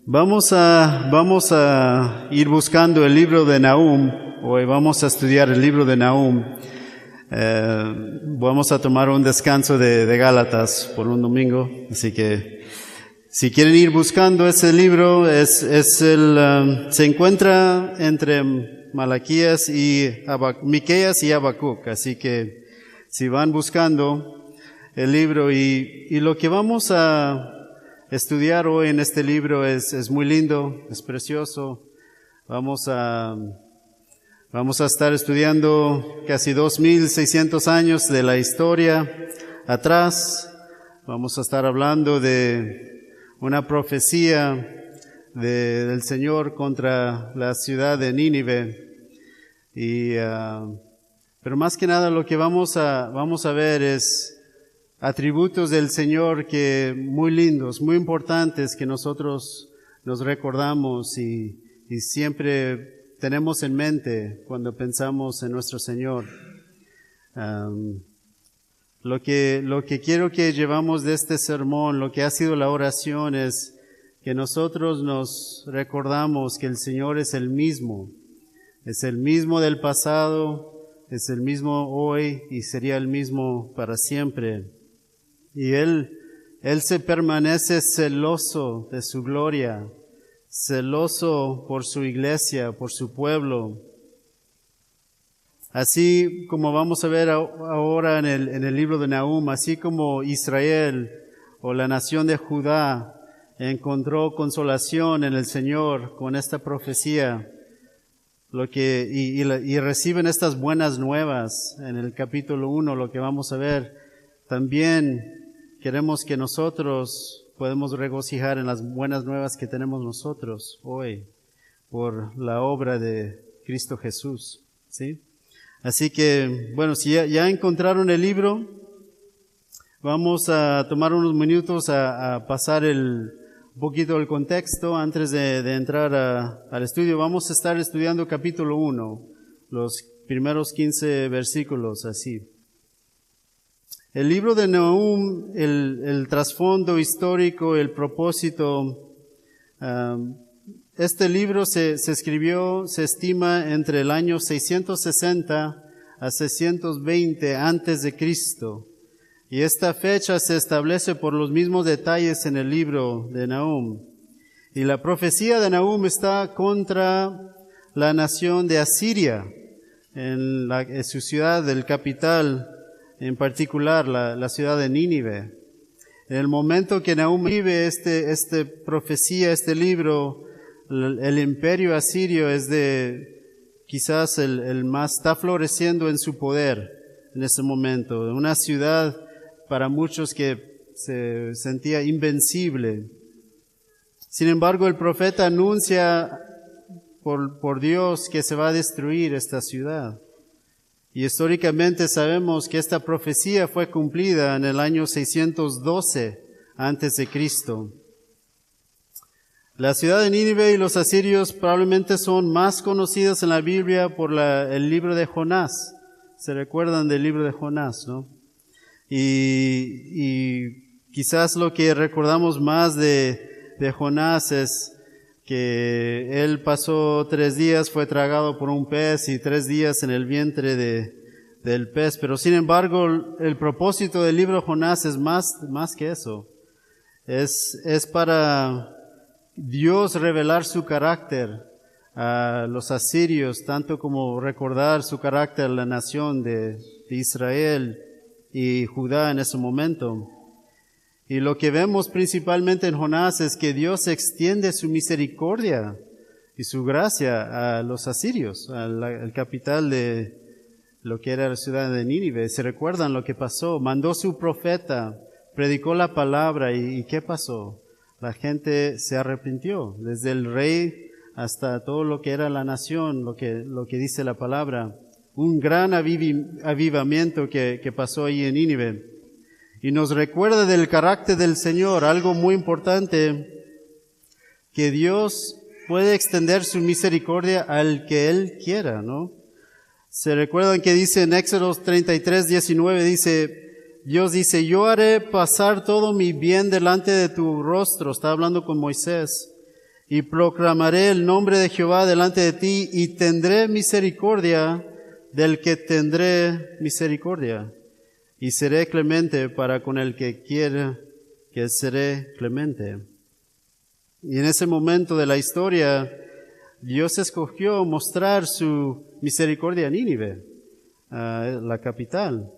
Vamos a ir buscando el libro de Nahum. Hoy vamos a estudiar el libro de Nahum. Vamos a tomar un descanso de Gálatas por un domingo. Así que si quieren ir buscando ese libro, se encuentra entre Malaquías y Miqueas y Habacuc. Así que si van buscando el libro y lo que vamos a estudiar hoy en este libro es muy lindo, es precioso. Vamos a estar estudiando casi 2,600 años de la historia atrás. Vamos a estar hablando de una profecía del Señor contra la ciudad de Nínive. Pero más que nada lo que vamos a ver es atributos del Señor que muy lindos, muy importantes, que nosotros nos recordamos y siempre tenemos en mente cuando pensamos en nuestro Señor. Lo que quiero que llevamos de este sermón, lo que ha sido la oración, es que nosotros nos recordamos que el Señor es el mismo del pasado, es el mismo hoy y sería el mismo para siempre. Y Él se permanece celoso de su gloria, celoso por su iglesia, por su pueblo. Así como vamos a ver ahora en el libro de Nahum, así como Israel o la nación de Judá encontró consolación en el Señor con esta profecía, y reciben estas buenas nuevas en el capítulo 1, lo que vamos a ver, también queremos que nosotros podemos regocijar en las buenas nuevas que tenemos nosotros hoy por la obra de Cristo Jesús, ¿sí? Así que, bueno, si ya encontraron el libro, vamos a tomar unos minutos a pasar un poquito el contexto antes de entrar al estudio. Vamos a estar estudiando capítulo 1, los primeros 15 versículos, así. El libro de Nahum, el trasfondo histórico, el propósito, este libro se escribió, se estima, entre el año 660 a 620 antes de Cristo. Y esta fecha se establece por los mismos detalles en el libro de Nahum. Y la profecía de Nahum está contra la nación de Asiria, en su ciudad, el capital, en particular la ciudad de Nínive. En el momento que Nahum escribe este profecía, este libro, el imperio asirio es quizás el más, está floreciendo en su poder en ese momento. Una ciudad para muchos que se sentía invencible. Sin embargo, el profeta anuncia por Dios que se va a destruir esta ciudad. Y históricamente sabemos que esta profecía fue cumplida en el año 612 antes de Cristo. La ciudad de Nínive y los asirios probablemente son más conocidos en la Biblia por el libro de Jonás. ¿Se recuerdan del libro de Jonás, no? Y quizás lo que recordamos más de Jonás es que él pasó 3 días, fue tragado por un pez y 3 días en el vientre del pez. Pero sin embargo, el propósito del libro de Jonás es más que eso. Es para Dios revelar su carácter a los asirios, tanto como recordar su carácter a la nación de Israel y Judá en ese momento. Y lo que vemos principalmente en Jonás es que Dios extiende su misericordia y su gracia a los asirios, al capital de lo que era la ciudad de Nínive. ¿Se recuerdan lo que pasó? Mandó su profeta, predicó la palabra y ¿qué pasó? La gente se arrepintió, desde el rey hasta todo lo que era la nación, lo que dice la palabra. Un gran avivamiento que pasó ahí en Nínive. Y nos recuerda del carácter del Señor, algo muy importante, que Dios puede extender su misericordia al que Él quiera, ¿no? Se recuerdan que dice en Éxodo 33:19, Dios dice, yo haré pasar todo mi bien delante de tu rostro, está hablando con Moisés, y proclamaré el nombre de Jehová delante de ti, y tendré misericordia del que tendré misericordia, y seré clemente para con el que quiera que seré clemente. Y en ese momento de la historia, Dios escogió mostrar su misericordia a Nínive, a la capital.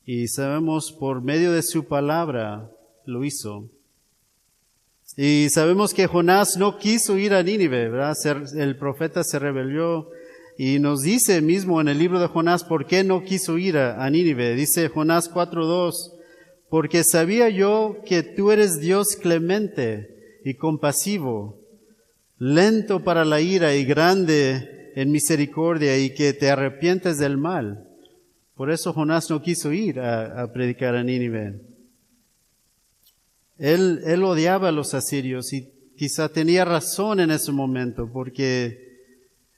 Y sabemos por medio de su palabra lo hizo. Y sabemos que Jonás no quiso ir a Nínive, ¿verdad? El profeta se rebeló y nos dice mismo en el libro de Jonás por qué no quiso ir a Nínive. Dice Jonás 4:2, porque sabía yo que tú eres Dios clemente y compasivo, lento para la ira y grande en misericordia, y que te arrepientes del mal. Por eso Jonás no quiso ir a predicar a Nínive. Él odiaba a los asirios y quizá tenía razón en ese momento, porque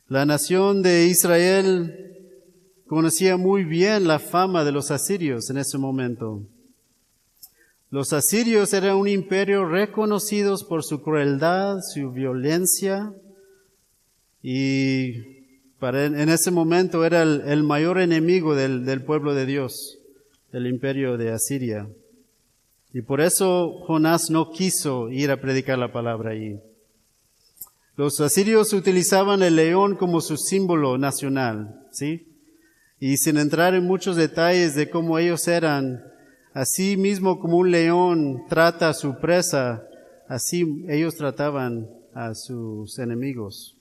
la nación de Israel conocía muy bien la fama de los asirios en ese momento. Los asirios eran un imperio reconocidos por su crueldad, su violencia, y en ese momento era el mayor enemigo del pueblo de Dios, el imperio de Asiria. Y por eso Jonás no quiso ir a predicar la palabra allí. Los asirios utilizaban el león como su símbolo nacional, ¿sí? Y sin entrar en muchos detalles de cómo ellos eran, así mismo como un león trata a su presa, así ellos trataban a sus enemigos.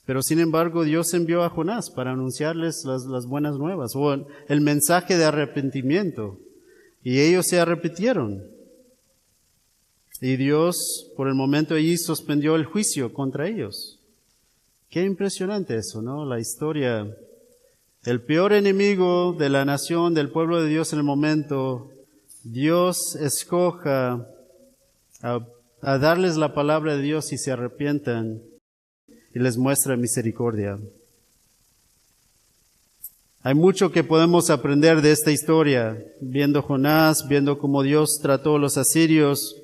Pero sin embargo, Dios envió a Jonás para anunciarles las buenas nuevas, o el mensaje de arrepentimiento. Y ellos se arrepintieron. Y Dios, por el momento allí, suspendió el juicio contra ellos. Qué impresionante eso, ¿no? La historia. El peor enemigo de la nación, del pueblo de Dios en el momento, Dios escoja a darles la palabra de Dios y se arrepientan y les muestra misericordia. Hay mucho que podemos aprender de esta historia, viendo Jonás, viendo cómo Dios trató a los asirios.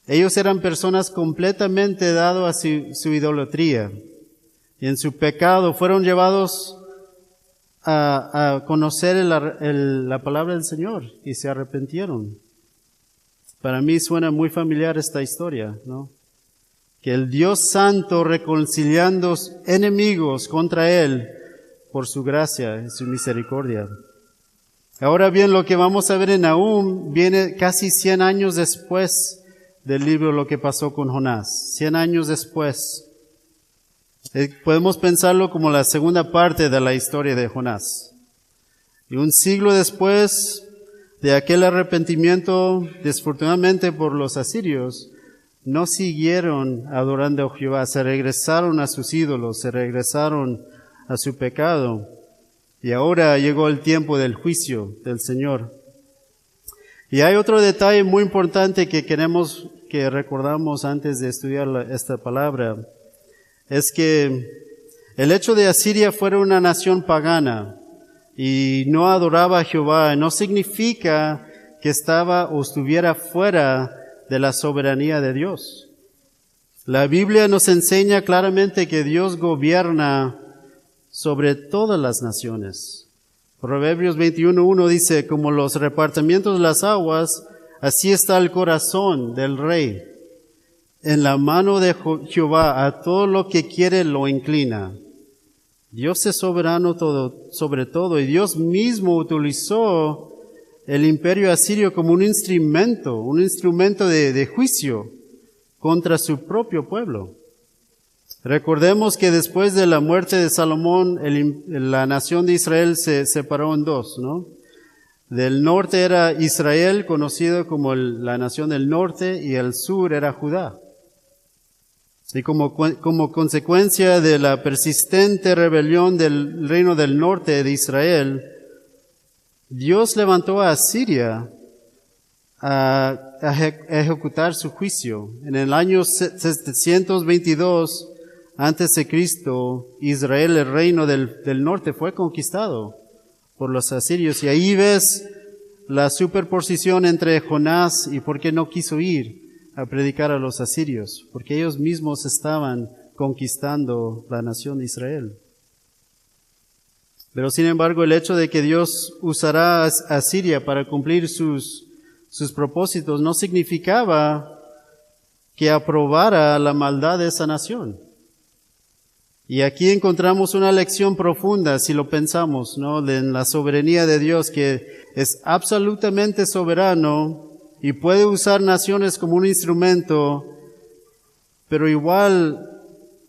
Ellos eran personas completamente dadas a su idolatría, y en su pecado fueron llevados a conocer la palabra del Señor y se arrepintieron. Para mí suena muy familiar esta historia, ¿no? Que el Dios Santo reconciliando enemigos contra Él por su gracia y su misericordia. Ahora bien, lo que vamos a ver en Nahum viene casi 100 años después del libro Lo que pasó con Jonás. 100 años después. Podemos pensarlo como la segunda parte de la historia de Jonás. Y un siglo después de aquel arrepentimiento, desafortunadamente por los asirios, no siguieron adorando a Jehová, se regresaron a sus ídolos, se regresaron a su pecado. Y ahora llegó el tiempo del juicio del Señor. Y hay otro detalle muy importante que queremos que recordamos antes de estudiar esta palabra. Es que el hecho de Asiria fuera una nación pagana y no adoraba a Jehová, no significa que estaba o estuviera fuera de la soberanía de Dios. La Biblia nos enseña claramente que Dios gobierna sobre todas las naciones. Proverbios 21:1 dice, como los repartimientos de las aguas, así está el corazón del rey. En la mano de Jehová a todo lo que quiere lo inclina. Dios es soberano sobre todo, y Dios mismo utilizó el imperio asirio como un instrumento de juicio contra su propio pueblo. Recordemos que después de la muerte de Salomón, la nación de Israel se separó en dos, ¿no? Del norte era Israel, conocido como la nación del norte, y el sur era Judá. Y como consecuencia de la persistente rebelión del reino del norte de Israel, Dios levantó a Asiria a ejecutar su juicio. En el año 722 antes de Cristo, Israel, el reino del norte, fue conquistado por los asirios. Y ahí ves la superposición entre Jonás y por qué no quiso ir a predicar a los asirios, porque ellos mismos estaban conquistando la nación de Israel. Pero sin embargo, el hecho de que Dios usará a Siria para cumplir sus propósitos no significaba que aprobara la maldad de esa nación. Y aquí encontramos una lección profunda, si lo pensamos, ¿no? En la soberanía de Dios, que es absolutamente soberano y puede usar naciones como un instrumento, pero igual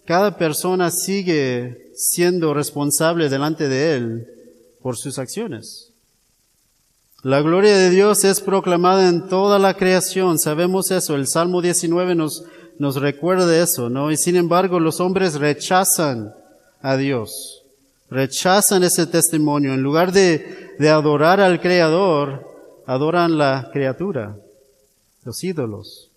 cada persona sigue siendo responsable delante de Él por sus acciones. La gloria de Dios es proclamada en toda la creación, sabemos eso. El Salmo 19 nos recuerda eso, ¿no? Y sin embargo, los hombres rechazan a Dios, rechazan ese testimonio. En lugar de adorar al Creador, adoran la criatura, los ídolos.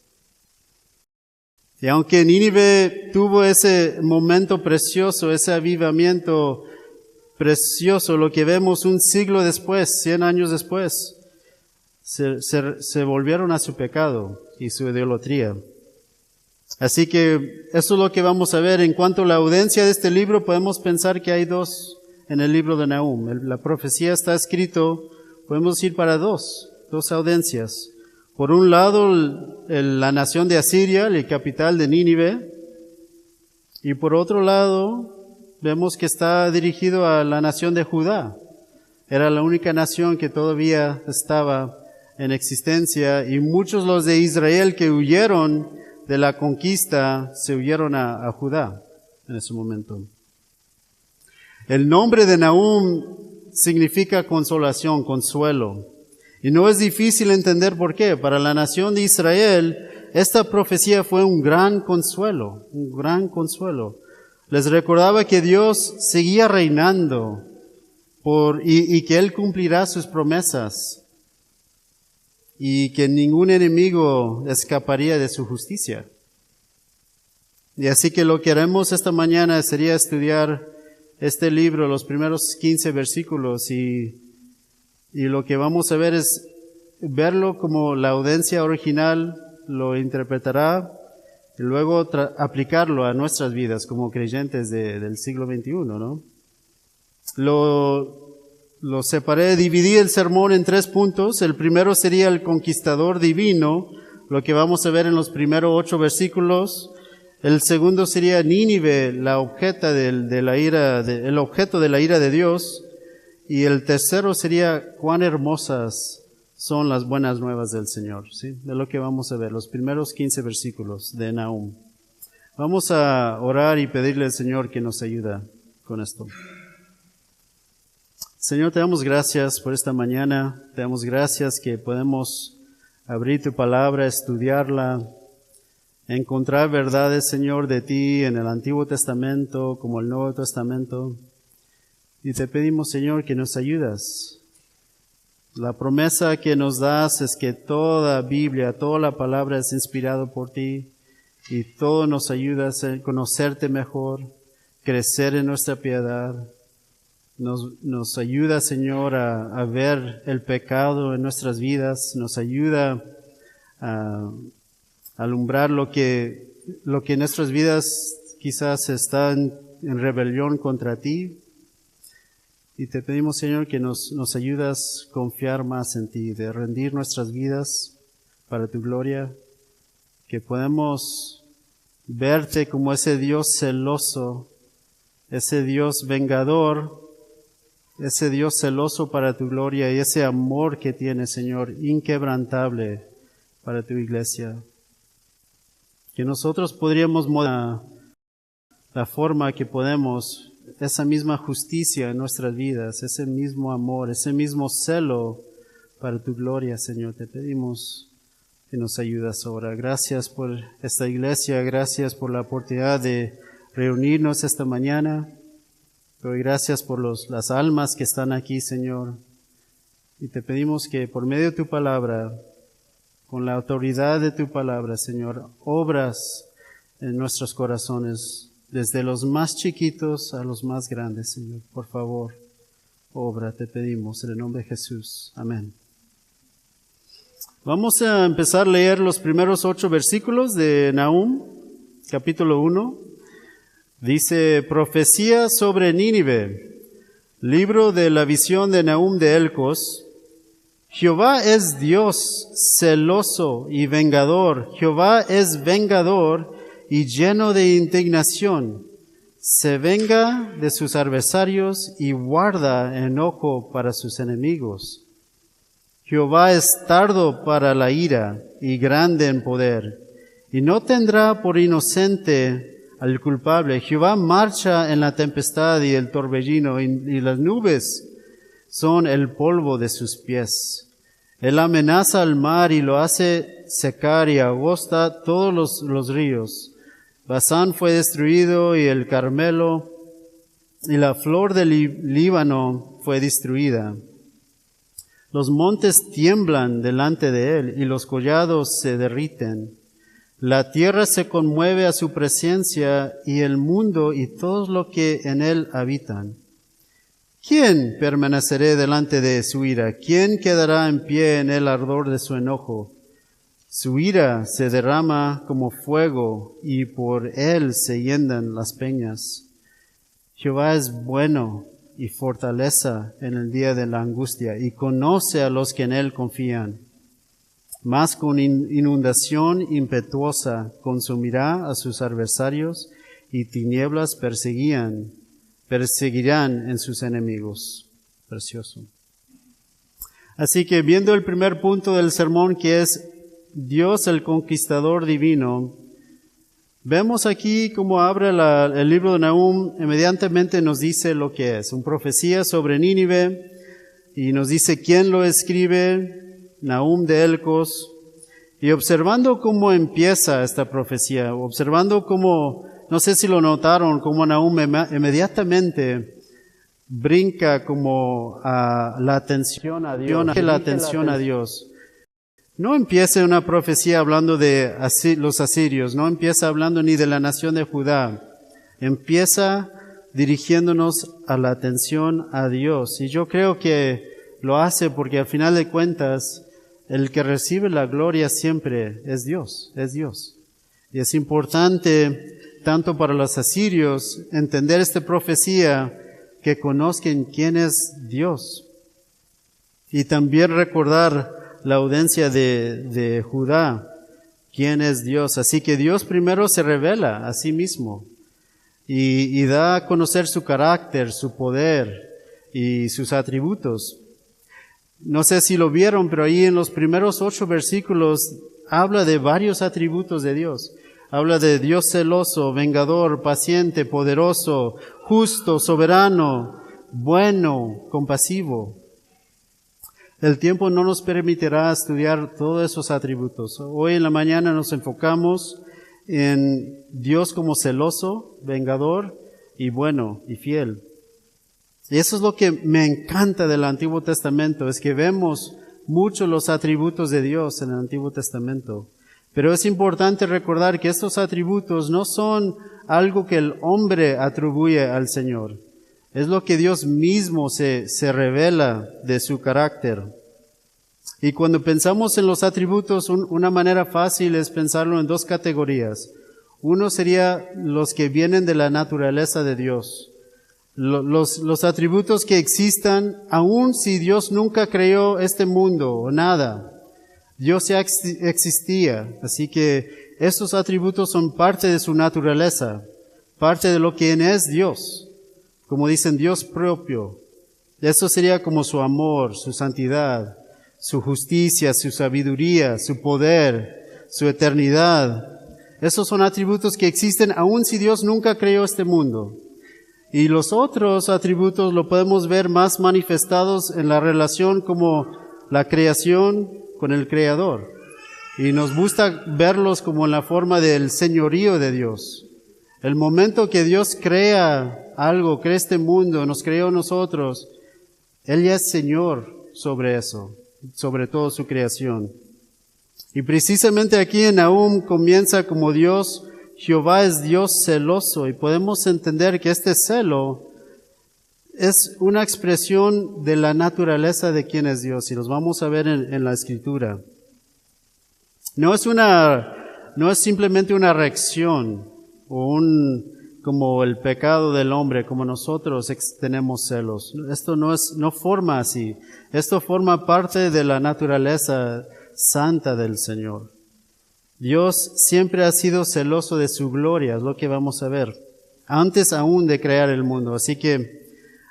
Y aunque Nínive tuvo ese momento precioso, ese avivamiento precioso, lo que vemos un siglo después, 100 años después, se volvieron a su pecado y su idolatría. Así que eso es lo que vamos a ver. En cuanto a la audiencia de este libro, podemos pensar que hay dos en el libro de Nahum. La profecía está escrito, podemos ir para dos audiencias. Por un lado, la nación de Asiria, la capital de Nínive, y por otro lado, vemos que está dirigido a la nación de Judá. Era la única nación que todavía estaba en existencia, y muchos los de Israel que huyeron de la conquista se huyeron a Judá en ese momento. El nombre de Nahum significa consolación, consuelo. Y no es difícil entender por qué. Para la nación de Israel, esta profecía fue un gran consuelo, un gran consuelo. Les recordaba que Dios seguía reinando y que Él cumplirá sus promesas y que ningún enemigo escaparía de su justicia. Y así que lo que haremos esta mañana sería estudiar este libro, los primeros 15 versículos, y lo que vamos a ver es verlo como la audiencia original lo interpretará y luego aplicarlo a nuestras vidas como creyentes del siglo XXI, ¿no? Lo separé, dividí el sermón en 3 puntos. El primero sería el conquistador divino, lo que vamos a ver en los primeros 8 versículos. El segundo sería Nínive, el objeto de la ira de Dios. Y el tercero sería cuán hermosas son las buenas nuevas del Señor, ¿sí? De lo que vamos a ver, los primeros 15 versículos de Nahum. Vamos a orar y pedirle al Señor que nos ayude con esto. Señor, te damos gracias por esta mañana. Te damos gracias que podemos abrir tu palabra, estudiarla, encontrar verdades, Señor, de ti en el Antiguo Testamento como el Nuevo Testamento. Y te pedimos, Señor, que nos ayudas. La promesa que nos das es que toda Biblia, toda la palabra es inspirada por ti y todo nos ayuda a conocerte mejor, crecer en nuestra piedad. Nos ayuda, Señor, a ver el pecado en nuestras vidas. Nos ayuda a alumbrar lo que en nuestras vidas quizás está en rebelión contra ti. Y te pedimos, Señor, que nos ayudas a confiar más en ti, de rendir nuestras vidas para tu gloria, que podemos verte como ese Dios celoso, ese Dios vengador, ese Dios celoso para tu gloria y ese amor que tienes, Señor, inquebrantable para tu iglesia. Que nosotros podríamos modificar la forma que podemos, esa misma justicia en nuestras vidas, ese mismo amor, ese mismo celo para tu gloria, Señor. Te pedimos que nos ayudas ahora. Gracias por esta iglesia, gracias por la oportunidad de reunirnos esta mañana. Doy gracias por las almas que están aquí, Señor. Y te pedimos que por medio de tu palabra, con la autoridad de tu palabra, Señor, obras en nuestros corazones, desde los más chiquitos a los más grandes, Señor. Por favor, obra, te pedimos, en el nombre de Jesús. Amén. Vamos a empezar a leer los primeros 8 versículos de Nahum, capítulo 1. Dice, profecía sobre Nínive, libro de la visión de Nahum de Elcos. Jehová es Dios celoso y vengador. Jehová es vengador y lleno de indignación. Se venga de sus adversarios y guarda enojo para sus enemigos. Jehová es tardo para la ira y grande en poder, y no tendrá por inocente al culpable. Jehová marcha en la tempestad y el torbellino, y las nubes son el polvo de sus pies. Él amenaza al mar y lo hace secar y agosta todos los ríos. Basán fue destruido y el Carmelo y la flor del Líbano fue destruida. Los montes tiemblan delante de él y los collados se derriten. La tierra se conmueve a su presencia y el mundo y todos los que en él habitan. ¿Quién permanecerá delante de su ira? ¿Quién quedará en pie en el ardor de su enojo? Su ira se derrama como fuego y por él se hienden las peñas. Jehová es bueno y fortaleza en el día de la angustia, y conoce a los que en él confían. Mas con inundación impetuosa consumirá a sus adversarios, y tinieblas perseguirán en sus enemigos. Precioso. Así que viendo el primer punto del sermón, que es Dios el conquistador divino, vemos aquí cómo abre el libro de Nahum, inmediatamente nos dice lo que es. Una profecía sobre Nínive, y nos dice quién lo escribe, Nahum de Elcos. Y observando cómo empieza esta profecía, observando cómo, no sé si lo notaron, cómo Nahum inmediatamente brinca como a la atención a Dios. No empieza una profecía hablando de los asirios, no empieza hablando ni de la nación de Judá. Empieza dirigiéndonos a la atención a Dios. Y yo creo que lo hace porque al final de cuentas, el que recibe la gloria siempre es Dios. Y es importante, tanto para los asirios, entender esta profecía, que conozcan quién es Dios. Y también recordar la audiencia de Judá, quién es Dios. Así que Dios primero se revela a sí mismo y da a conocer su carácter, su poder y sus atributos. No sé si lo vieron, pero ahí en los primeros 8 versículos habla de varios atributos de Dios. Habla de Dios celoso, vengador, paciente, poderoso, justo, soberano, bueno, compasivo. El tiempo no nos permitirá estudiar todos esos atributos. Hoy en la mañana nos enfocamos en Dios como celoso, vengador y bueno y fiel. Y eso es lo que me encanta del Antiguo Testamento, es que vemos mucho los atributos de Dios en el Antiguo Testamento. Pero es importante recordar que estos atributos no son algo que el hombre atribuye al Señor. Es lo que Dios mismo se revela de su carácter. Y cuando pensamos en los atributos, una manera fácil es pensarlo en 2 categorías. Uno sería los que vienen de la naturaleza de Dios. Los atributos que existan, aun si Dios nunca creó este mundo o nada. Dios ya existía. Así que estos atributos son parte de su naturaleza, parte de lo que es Dios. Como dicen, Dios propio. Eso sería como su amor, su santidad, su justicia, su sabiduría, su poder, su eternidad. Esos son atributos que existen aun si Dios nunca creó este mundo. Y los otros atributos lo podemos ver más manifestados en la relación como la creación con el Creador. Y nos gusta verlos como en la forma del señorío de Dios. El momento que Dios crea algo, crea este mundo, nos creó a nosotros, Él ya es Señor sobre eso, sobre toda su creación. Y precisamente aquí en Nahum comienza como Dios, Jehová es Dios celoso, y podemos entender que este celo es una expresión de la naturaleza de quién es Dios, y los vamos a ver en la Escritura. No es simplemente una reacción o como el pecado del hombre, como nosotros tenemos celos. Esto no forma así. Esto forma parte de la naturaleza santa del Señor. Dios siempre ha sido celoso de su gloria, es lo que vamos a ver, antes aún de crear el mundo. Así que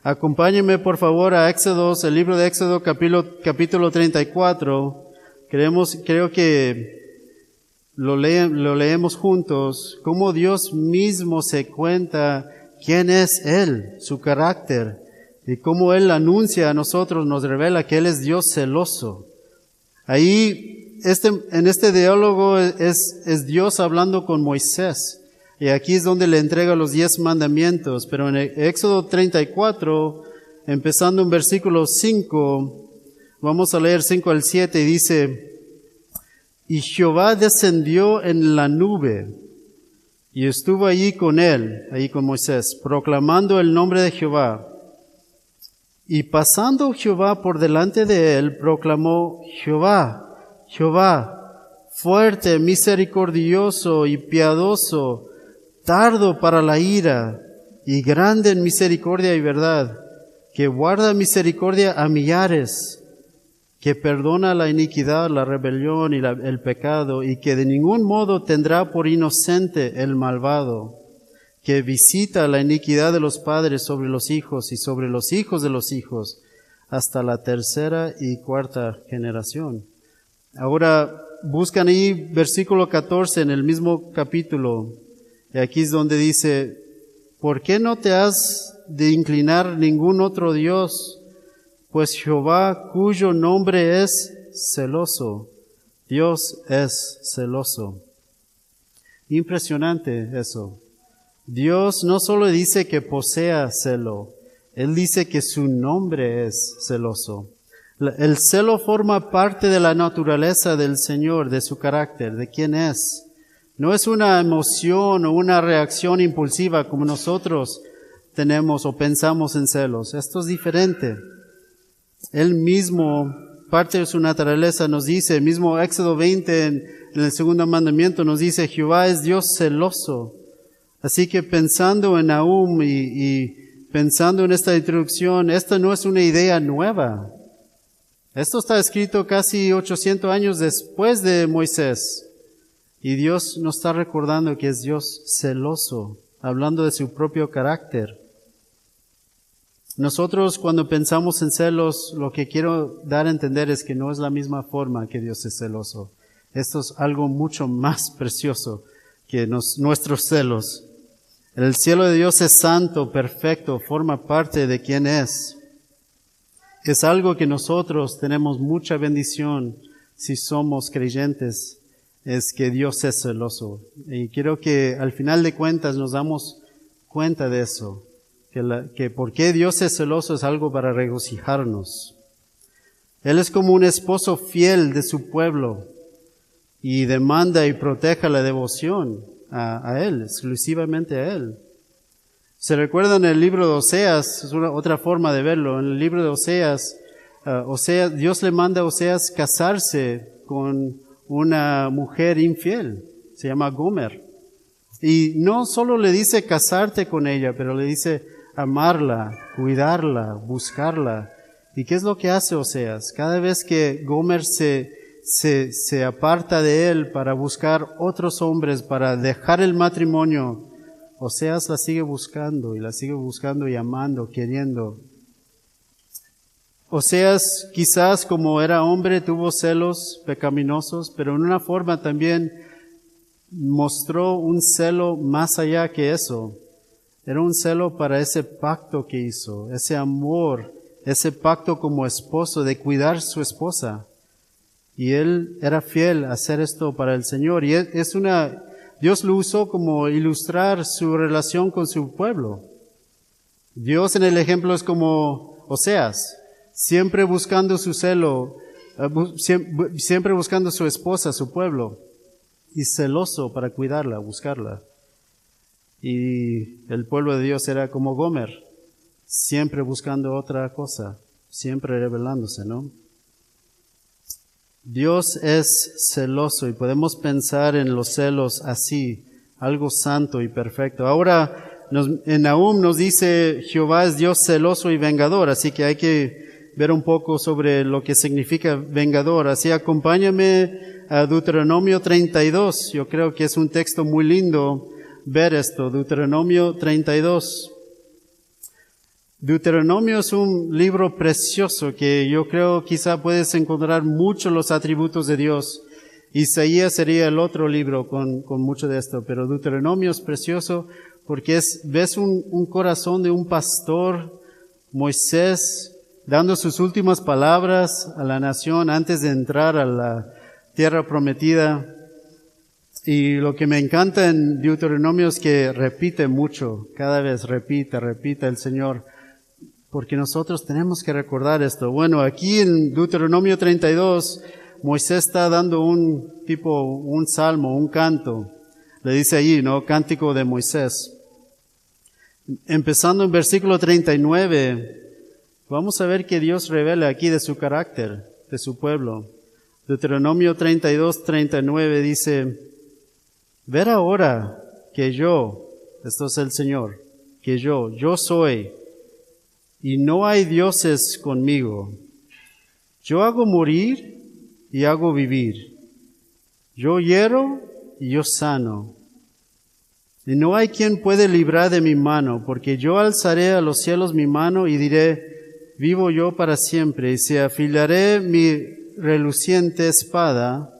acompáñenme por favor a Éxodo, el libro de Éxodo capítulo 34. Creo que lo leemos juntos, cómo Dios mismo se cuenta quién es Él, su carácter, y cómo Él anuncia a nosotros, nos revela que Él es Dios celoso. Ahí, en este diálogo es Dios hablando con Moisés, y aquí es donde le entrega los 10 mandamientos, pero en Éxodo 34, empezando en versículo 5, vamos a leer 5 al 7, y dice: Y Jehová descendió en la nube, y estuvo allí con él, ahí con Moisés, proclamando el nombre de Jehová. Y pasando Jehová por delante de él, proclamó: Jehová, Jehová, fuerte, misericordioso y piadoso, tardo para la ira, y grande en misericordia y verdad, que guarda misericordia a millares, que perdona la iniquidad, la rebelión y el pecado, y que de ningún modo tendrá por inocente el malvado, que visita la iniquidad de los padres sobre los hijos y sobre los hijos de los hijos, hasta la 3ª y 4ª generación. Ahora, buscan ahí versículo 14 en el mismo capítulo, y aquí es donde dice: ¿Por qué no te has de inclinar ningún otro Dios? Pues Jehová, cuyo nombre es celoso, Dios es celoso. Impresionante eso. Dios no solo dice que posea celo, Él dice que su nombre es celoso. El celo forma parte de la naturaleza del Señor, de su carácter, de quién es. No es una emoción o una reacción impulsiva como nosotros tenemos o pensamos en celos. Esto es diferente. Él mismo, parte de su naturaleza, nos dice, el mismo Éxodo 20 en el 2º mandamiento nos dice: Jehová es Dios celoso. Así que pensando en Nahum y pensando en esta introducción, esta no es una idea nueva. Esto está escrito casi 800 años después de Moisés. Y Dios nos está recordando que es Dios celoso, hablando de su propio carácter. Nosotros cuando pensamos en celos, lo que quiero dar a entender es que no es la misma forma que Dios es celoso. Esto es algo mucho más precioso que nuestros celos. El cielo de Dios es santo, perfecto, forma parte de quién es. Es algo que nosotros tenemos mucha bendición si somos creyentes, es que Dios es celoso. Y quiero que al final de cuentas nos damos cuenta de eso, que por qué Dios es celoso es algo para regocijarnos. Él es como un esposo fiel de su pueblo y demanda y protege la devoción a Él, exclusivamente a Él. ¿Se recuerdan el libro de Oseas? Es otra forma de verlo. En el libro de Oseas, Dios le manda a Oseas casarse con una mujer infiel. Se llama Gomer. Y no solo le dice casarte con ella, pero le dice amarla, cuidarla, buscarla. ¿Y qué es lo que hace Oseas? Cada vez que Gomer se aparta de él para buscar otros hombres, para dejar el matrimonio, Oseas la sigue buscando y amando, queriendo. Oseas quizás como era hombre tuvo celos pecaminosos, pero en una forma también mostró un celo más allá que eso. Era un celo para ese pacto que hizo, ese amor, ese pacto como esposo de cuidar su esposa. Y él era fiel a hacer esto para el Señor. Y Dios lo usó como ilustrar su relación con su pueblo. Dios en el ejemplo es como Oseas, siempre buscando su celo, siempre buscando su esposa, su pueblo, y celoso para cuidarla, buscarla. Y el pueblo de Dios era como Gomer, siempre buscando otra cosa, siempre rebelándose, ¿no? Dios es celoso y podemos pensar en los celos así, algo santo y perfecto. Ahora, en Nahum nos dice, Jehová es Dios celoso y vengador, así que hay que ver un poco sobre lo que significa vengador. Así, acompáñame a Deuteronomio 32. Yo creo que es un texto muy lindo ver esto. Deuteronomio 32. Deuteronomio es un libro precioso que yo creo quizá puedes encontrar muchos los atributos de Dios. Isaías sería el otro libro con mucho de esto, pero Deuteronomio es precioso porque ves un corazón de un pastor, Moisés, dando sus últimas palabras a la nación antes de entrar a la tierra prometida. Y lo que me encanta en Deuteronomio es que repite mucho, cada vez repite el Señor, porque nosotros tenemos que recordar esto. Bueno, aquí en Deuteronomio 32, Moisés está dando un salmo, un canto. Le dice allí, ¿no? Cántico de Moisés. Empezando en versículo 39, vamos a ver que Dios revela aquí de su carácter, de su pueblo. Deuteronomio 32, 39 dice, ver ahora que yo, esto es el Señor, que yo soy, y no hay dioses conmigo. Yo hago morir y hago vivir. Yo hiero y yo sano. Y no hay quien puede librar de mi mano, porque yo alzaré a los cielos mi mano y diré, vivo yo para siempre, y se afilaré mi reluciente espada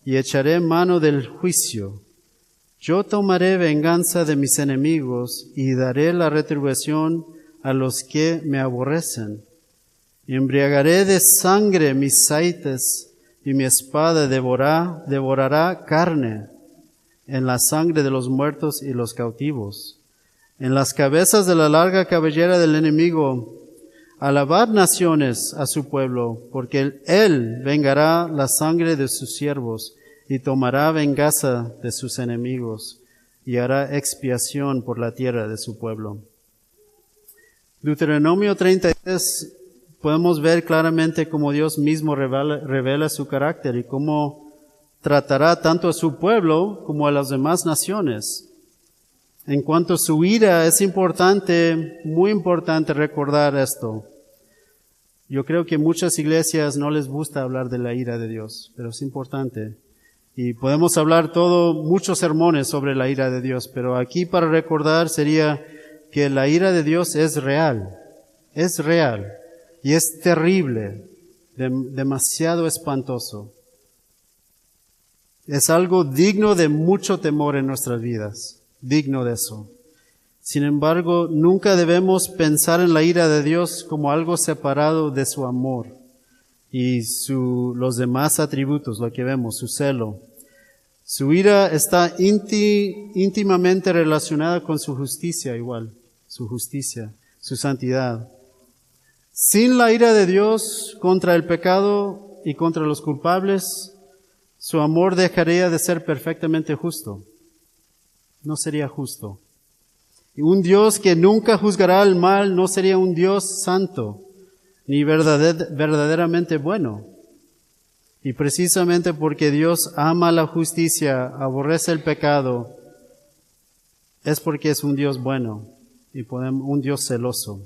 y echaré mano del juicio. Yo tomaré venganza de mis enemigos y daré la retribución a los que me aborrecen. Y embriagaré de sangre mis saites, y mi espada devorará carne en la sangre de los muertos y los cautivos, en las cabezas de la larga cabellera del enemigo. Alabad naciones a su pueblo, porque él vengará la sangre de sus siervos y tomará venganza de sus enemigos y hará expiación por la tierra de su pueblo. Deuteronomio 33 podemos ver claramente cómo Dios mismo revela su carácter y cómo tratará tanto a su pueblo como a las demás naciones. En cuanto a su ira, es importante, muy importante recordar esto. Yo creo que muchas iglesias no les gusta hablar de la ira de Dios, pero es importante. Y podemos hablar muchos sermones sobre la ira de Dios, pero aquí para recordar sería que la ira de Dios es real y es terrible, demasiado espantoso. Es algo digno de mucho temor en nuestras vidas, digno de eso. Sin embargo, nunca debemos pensar en la ira de Dios como algo separado de su amor y los demás atributos, lo que vemos, su celo. Su ira está íntimamente relacionada con su justicia igual, su justicia, su santidad. Sin la ira de Dios contra el pecado y contra los culpables, su amor dejaría de ser perfectamente justo. No sería justo. Y un Dios que nunca juzgará el mal no sería un Dios santo, ni verdaderamente bueno. Y precisamente porque Dios ama la justicia, aborrece el pecado, es porque es un Dios bueno y un Dios celoso.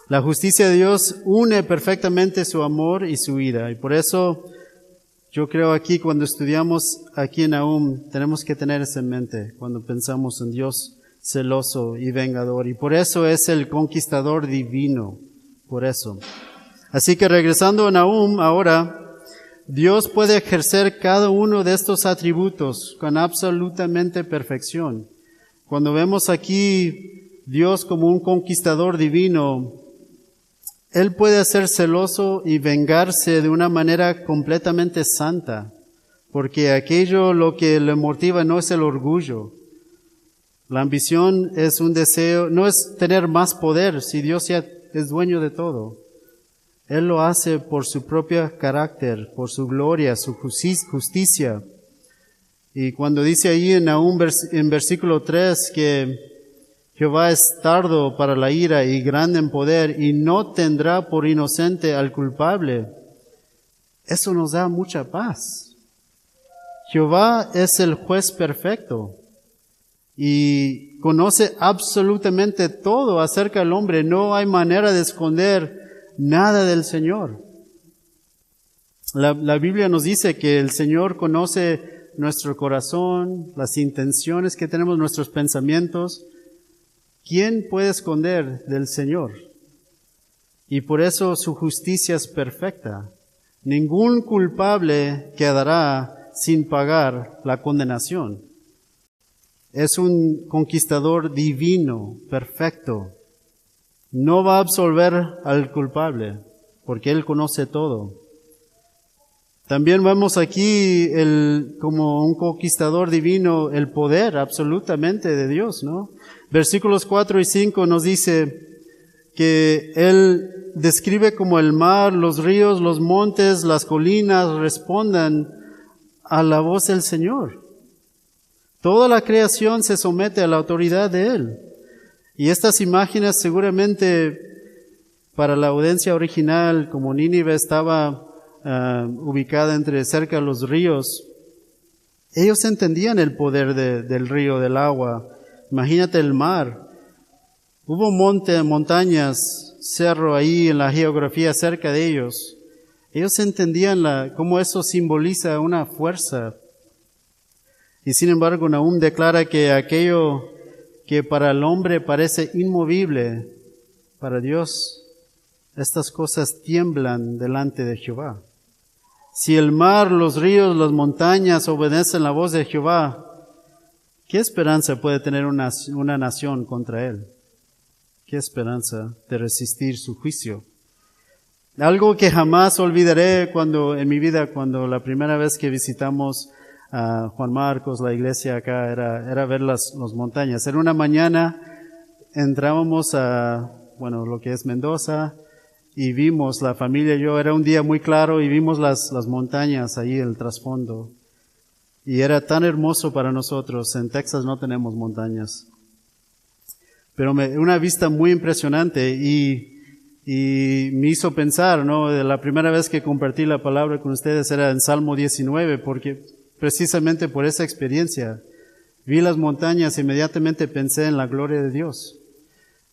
La justicia de Dios une perfectamente su amor y su ira. Y por eso yo creo aquí cuando estudiamos aquí en Nahum tenemos que tener eso en mente cuando pensamos en Dios celoso y vengador. Y por eso es el conquistador divino. Por eso. Así que regresando a Nahum ahora, Dios puede ejercer cada uno de estos atributos con absolutamente perfección. Cuando vemos aquí Dios como un conquistador divino, Él puede ser celoso y vengarse de una manera completamente santa, porque aquello lo que le motiva no es el orgullo. La ambición es un deseo, no es tener más poder, si Dios ya es dueño de todo. Él lo hace por su propio carácter, por su gloria, su justicia. Y cuando dice ahí en Nahum, en versículo 3, que Jehová es tardo para la ira y grande en poder, y no tendrá por inocente al culpable, Eso nos da mucha paz. Jehová es el juez perfecto y conoce absolutamente todo acerca del hombre. No hay manera de esconder nada del Señor. La Biblia nos dice que el Señor conoce nuestro corazón, las intenciones que tenemos, nuestros pensamientos. ¿Quién puede esconder del Señor? Y por eso su justicia es perfecta. Ningún culpable quedará sin pagar la condenación. Es un conquistador divino, perfecto. No va a absolver al culpable, porque Él conoce todo. También vemos aquí como un conquistador divino, el poder absolutamente de Dios, ¿no? Versículos 4 y 5 nos dice que Él describe como el mar, los ríos, los montes, las colinas respondan a la voz del Señor. Toda la creación se somete a la autoridad de Él. Y estas imágenes seguramente para la audiencia original, como Nínive estaba ubicada cerca de los ríos, ellos entendían el poder del río, del agua. Imagínate el mar. Hubo montañas, cerro ahí en la geografía cerca de ellos. Ellos entendían cómo eso simboliza una fuerza. Y sin embargo, Nahum declara que aquello que para el hombre parece inmovible, para Dios, estas cosas tiemblan delante de Jehová. Si el mar, los ríos, las montañas obedecen la voz de Jehová, ¿qué esperanza puede tener una nación contra Él? ¿Qué esperanza de resistir su juicio? Algo que jamás olvidaré en mi vida, cuando la primera vez que visitamos a Juan Marcos, la iglesia acá, era ver las montañas. Era una mañana, entrábamos a, lo que es Mendoza, y vimos, la familia y yo, era un día muy claro, y vimos las montañas ahí, el trasfondo. Y era tan hermoso para nosotros. En Texas no tenemos montañas. Pero una vista muy impresionante y me hizo pensar, ¿no? De la primera vez que compartí la palabra con ustedes era en Salmo 19, porque precisamente por esa experiencia vi las montañas e inmediatamente pensé en la gloria de Dios.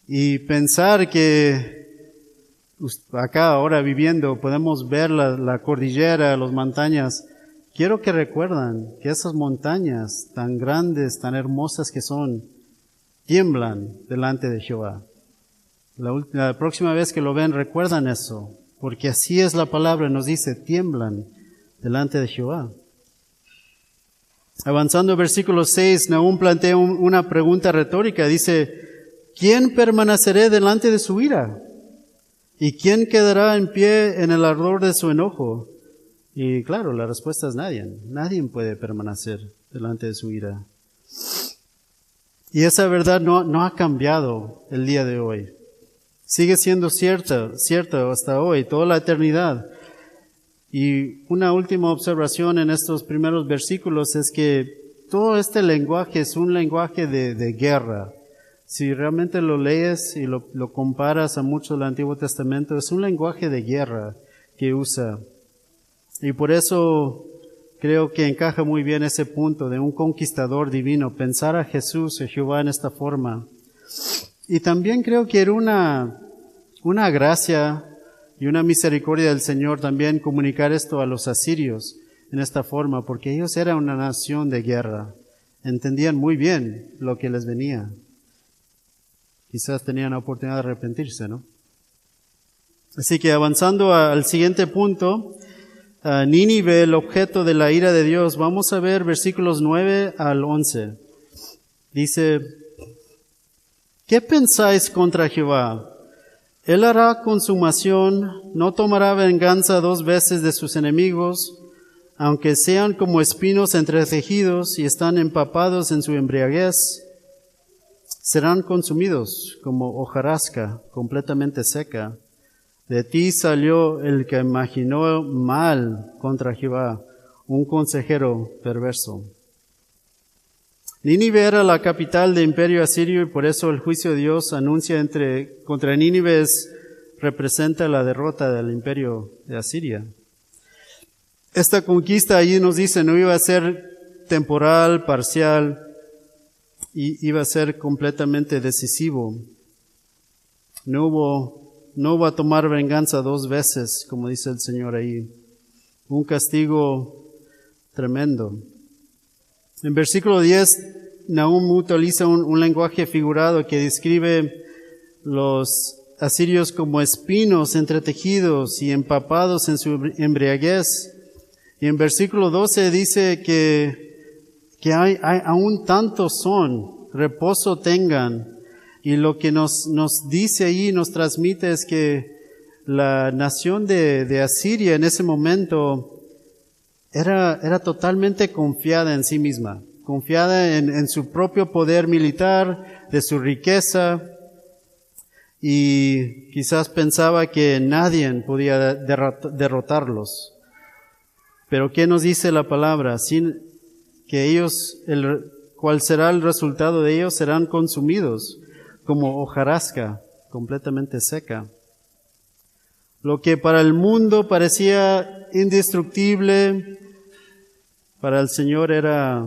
Y pensar que acá ahora viviendo podemos ver la cordillera, las montañas. Quiero que recuerdan que esas montañas tan grandes, tan hermosas que son, tiemblan delante de Jehová. La próxima vez que lo ven, recuerdan eso, porque así es la palabra, nos dice, tiemblan delante de Jehová. Avanzando al versículo 6, Nahum plantea una pregunta retórica. Dice, ¿quién permanecerá delante de su ira? ¿Y quién quedará en pie en el ardor de su enojo? Y claro, la respuesta es nadie. Nadie puede permanecer delante de su ira. Y esa verdad no ha cambiado el día de hoy. Sigue siendo cierta hasta hoy, toda la eternidad. Y una última observación en estos primeros versículos es que todo este lenguaje es un lenguaje de guerra. Si realmente lo lees y lo comparas a mucho del Antiguo Testamento, es un lenguaje de guerra que usa. Y por eso creo que encaja muy bien ese punto de un conquistador divino, pensar a Jesús, a Jehová en esta forma. Y también creo que era una gracia y una misericordia del Señor también comunicar esto a los asirios en esta forma, porque ellos eran una nación de guerra. Entendían muy bien lo que les venía. Quizás tenían la oportunidad de arrepentirse, ¿no? Así que avanzando al siguiente punto, Nínive, el objeto de la ira de Dios. Vamos a ver versículos 9 al 11. Dice, ¿qué pensáis contra Jehová? Él hará consumación, no tomará venganza 2 veces de sus enemigos, aunque sean como espinos entretejidos y están empapados en su embriaguez. Serán consumidos como hojarasca completamente seca. De ti salió el que imaginó mal contra Jehová, un consejero perverso. Nínive era la capital del imperio asirio y por eso el juicio de Dios anuncia contra Nínive representa la derrota del imperio de Asiria. esta conquista allí nos dice no iba a ser temporal, parcial, y iba a ser completamente decisivo. No va a tomar venganza 2 veces, como dice el Señor ahí. Un castigo tremendo. En versículo 10, Nahum utiliza un lenguaje figurado que describe los asirios como espinos entretejidos y empapados en su embriaguez. Y en versículo 12 dice que hay aún tantos son, reposo tengan. Y lo que nos dice ahí, nos transmite es que la nación de Asiria en ese momento era totalmente confiada en sí misma, confiada en su propio poder militar, de su riqueza, y quizás pensaba que nadie podía derrotarlos. Pero ¿qué nos dice la palabra? Que ellos, ¿cuál será el resultado de ellos? Serán consumidos como hojarasca, completamente seca. Lo que para el mundo parecía indestructible, para el Señor era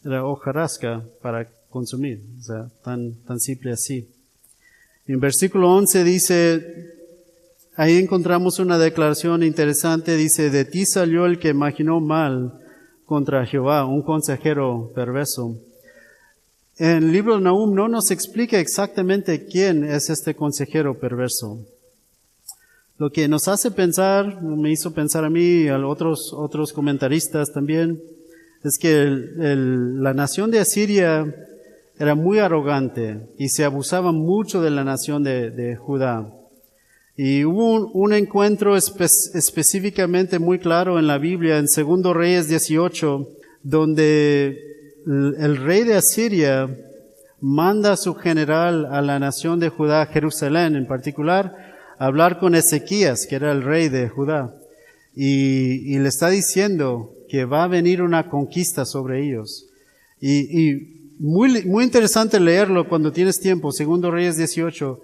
hojarasca para consumir. O sea, tan simple así. En versículo 11 dice, ahí encontramos una declaración interesante, dice, de ti salió el que imaginó mal contra Jehová, un consejero perverso. En el libro de Nahum no nos explica exactamente quién es este consejero perverso. Lo que nos hace pensar, me hizo pensar a mí y a otros comentaristas también, es que la nación de Asiria era muy arrogante y se abusaba mucho de la nación de Judá. Y hubo un encuentro específicamente muy claro en la Biblia, en 2 Reyes 18, donde el rey de Asiria manda a su general a la nación de Judá, Jerusalén en particular, a hablar con Ezequías, que era el rey de Judá. Y le está diciendo que va a venir una conquista sobre ellos. Y muy interesante leerlo cuando tienes tiempo, 2 Reyes 18.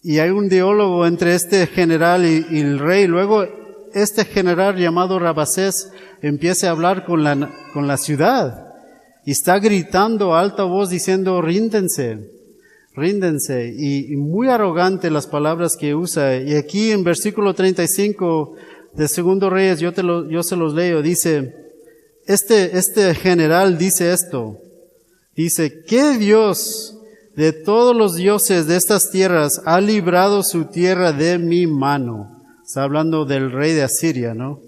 Y hay un diálogo entre este general y el rey. Luego este general llamado Rabasés empieza a hablar con la ciudad. Y está gritando a alta voz diciendo, ríndense. Y muy arrogante las palabras que usa. Y aquí en versículo 35 de 2 Reyes, yo se los leo, dice, este general dice esto. Dice, ¿qué Dios de todos los dioses de estas tierras ha librado su tierra de mi mano? Está hablando del rey de Asiria, ¿no?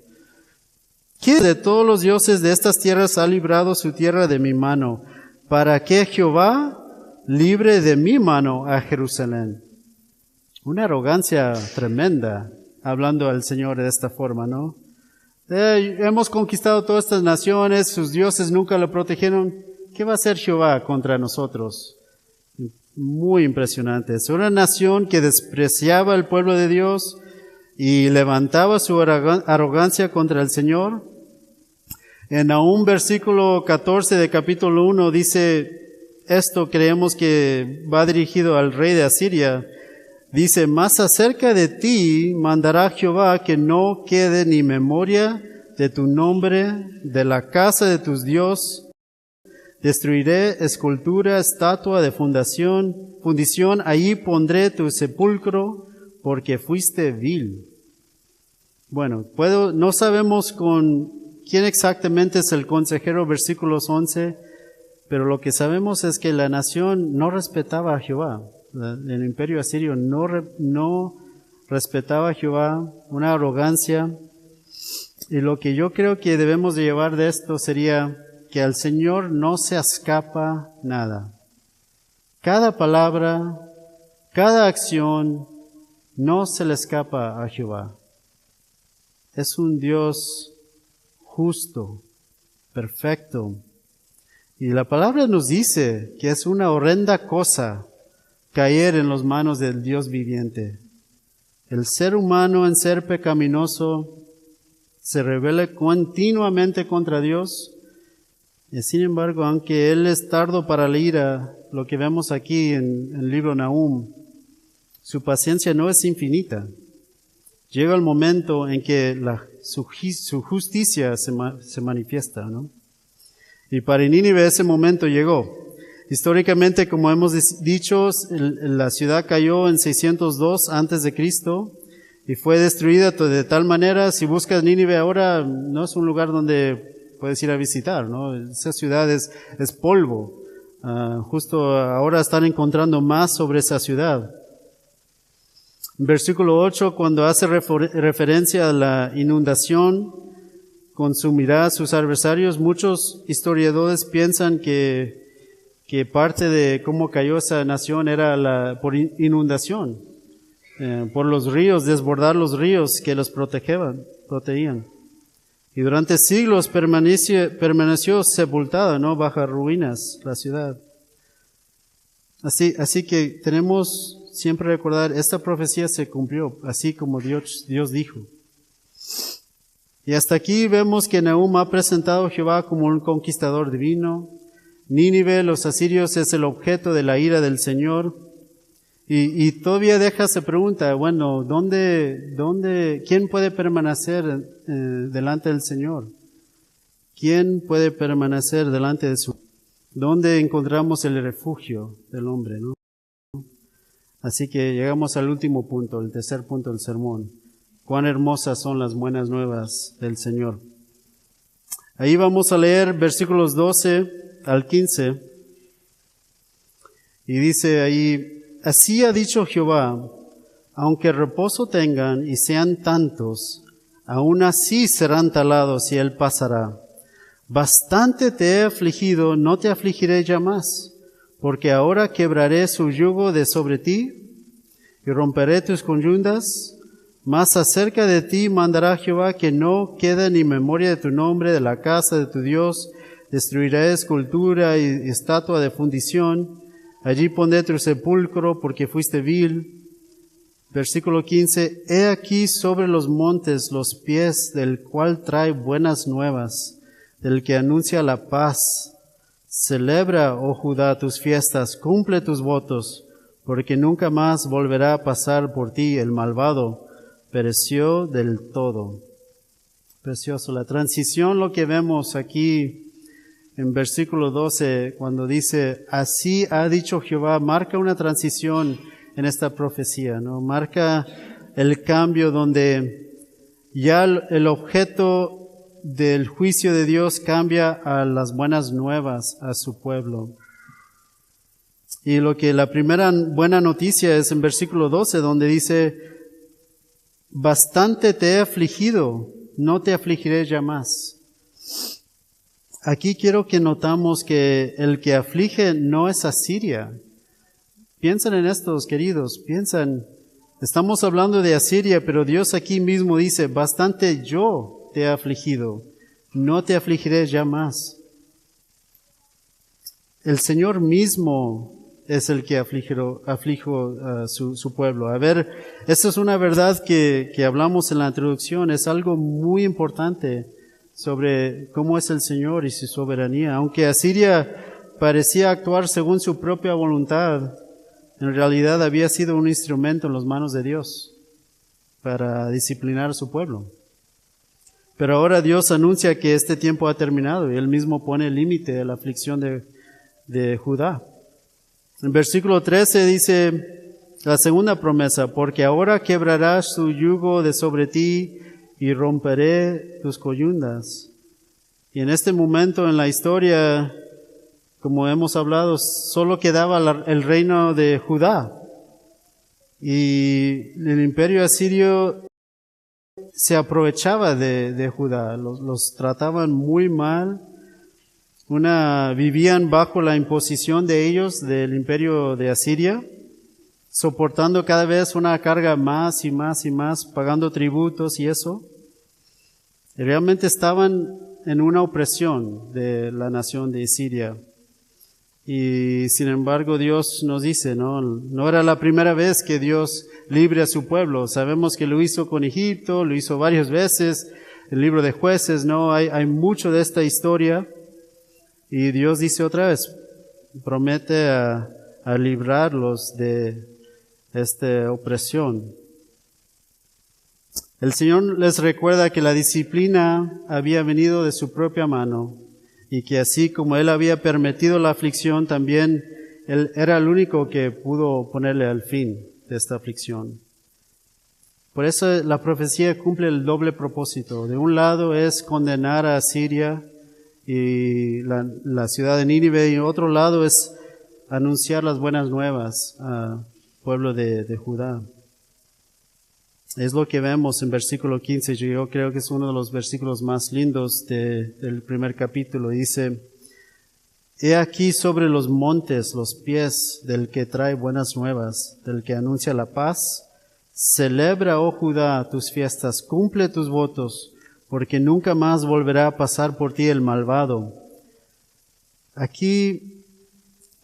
¿Quién de todos los dioses de estas tierras ha librado su tierra de mi mano? Para que Jehová libre de mi mano a Jerusalén. Una arrogancia tremenda, hablando al Señor de esta forma, ¿no? Hemos conquistado todas estas naciones, sus dioses nunca lo protegieron. ¿Qué va a hacer Jehová contra nosotros? Muy impresionante. Es una nación que despreciaba al pueblo de Dios y levantaba su arrogancia contra el Señor. En Nahum versículo 14 de capítulo 1 dice, esto creemos que va dirigido al rey de Asiria. Dice, mas acerca de ti mandará Jehová que no quede ni memoria de tu nombre, de la casa de tus dioses. Destruiré escultura, estatua de fundición, allí pondré tu sepulcro, porque fuiste vil. Bueno, no sabemos con quién exactamente es el consejero, versículos 11, pero lo que sabemos es que la nación no respetaba a Jehová. El imperio asirio no respetaba a Jehová, una arrogancia. Y lo que yo creo que debemos de llevar de esto sería que al Señor no se escapa nada. Cada palabra, cada acción, no se le escapa a Jehová. Es un Dios justo, perfecto. Y la palabra nos dice que es una horrenda cosa caer en las manos del Dios viviente. El ser humano en ser pecaminoso se rebela continuamente contra Dios. Y sin embargo, aunque Él es tardo para la ira, lo que vemos aquí en el libro Nahum, su paciencia no es infinita. llega el momento en que su justicia se manifiesta, ¿no? Y para Nínive ese momento llegó. Históricamente, como hemos dicho, la ciudad cayó en 602 antes de Cristo y fue destruida de tal manera, si buscas Nínive ahora, no es un lugar donde puedes ir a visitar, ¿no? Esa ciudad es polvo. Justo ahora están encontrando más sobre esa ciudad. En versículo 8, cuando hace referencia a la inundación, consumirá a sus adversarios, muchos historiadores piensan que parte de cómo cayó esa nación era por inundación, por los ríos, desbordar los ríos que los protegían. Y durante siglos permaneció sepultada, ¿no? Bajo ruinas la ciudad. Así que tenemos siempre recordar, esta profecía se cumplió, así como Dios dijo. Y hasta aquí vemos que Nahum ha presentado a Jehová como un conquistador divino. Nínive, los asirios, es el objeto de la ira del Señor. Y todavía se pregunta, bueno, ¿quién puede permanecer delante del Señor? ¿Quién puede permanecer delante de ¿Dónde encontramos el refugio del hombre, no? Así que llegamos al último punto, el tercer punto del sermón. Cuán hermosas son las buenas nuevas del Señor. Ahí vamos a leer versículos 12 al 15. Y dice ahí, así ha dicho Jehová, aunque reposo tengan y sean tantos, aún así serán talados y él pasará. Bastante te he afligido, no te afligiré ya más, porque ahora quebraré su yugo de sobre ti y romperé tus conyundas. Mas acerca de ti mandará Jehová que no quede ni memoria de tu nombre de la casa de tu Dios. Destruiré escultura y estatua de fundición. Allí pondré tu sepulcro porque fuiste vil. Versículo 15. He aquí sobre los montes los pies del cual trae buenas nuevas, del que anuncia la paz. Celebra, oh Judá, tus fiestas, cumple tus votos, porque nunca más volverá a pasar por ti el malvado. Pereció del todo. Precioso. La transición, lo que vemos aquí en versículo 12, cuando dice, así ha dicho Jehová, marca una transición en esta profecía, ¿no? Marca el cambio donde ya el objeto del juicio de Dios cambia a las buenas nuevas a su pueblo. Y la primera buena noticia es en versículo 12, donde dice, bastante te he afligido, no te afligiré ya más. Aquí quiero que notamos que el que aflige no es Asiria. Piensen en estos, queridos, estamos hablando de Asiria, pero Dios aquí mismo dice, bastante yo te he afligido, no te afligiré ya más. El Señor mismo es el que aflijo a su pueblo. A ver, esta es una verdad que hablamos en la introducción, es algo muy importante sobre cómo es el Señor y su soberanía. Aunque Asiria parecía actuar según su propia voluntad, en realidad había sido un instrumento en las manos de Dios para disciplinar a su pueblo. Pero ahora Dios anuncia que este tiempo ha terminado y Él mismo pone el límite a la aflicción de Judá. En versículo 13 dice la segunda promesa, porque ahora quebrarás su yugo de sobre ti y romperé tus coyundas. Y en este momento en la historia, como hemos hablado, solo quedaba el reino de Judá. Y el imperio asirio se aprovechaba de Judá, los trataban muy mal. Vivían bajo la imposición de ellos, del imperio de Asiria, soportando cada vez una carga más y más y más, pagando tributos y eso. Y realmente estaban en una opresión de la nación de Asiria. Y sin embargo Dios nos dice, no era la primera vez que Dios libre a su pueblo. Sabemos que lo hizo con Egipto, lo hizo varias veces. El libro de Jueces, hay mucho de esta historia. Y Dios dice otra vez, promete a librarlos de esta opresión. El Señor les recuerda que la disciplina había venido de su propia mano y que así como Él había permitido la aflicción, también Él era el único que pudo ponerle al fin de esta aflicción. Por eso la profecía cumple el doble propósito. De un lado es condenar a Asiria y la ciudad de Nínive, y otro lado es anunciar las buenas nuevas al pueblo de Judá. Es lo que vemos en versículo 15. Yo creo que es uno de los versículos más lindos del primer capítulo. Dice: He aquí sobre los montes los pies del que trae buenas nuevas, del que anuncia la paz. Celebra, oh Judá, tus fiestas, cumple tus votos, porque nunca más volverá a pasar por ti el malvado. Aquí,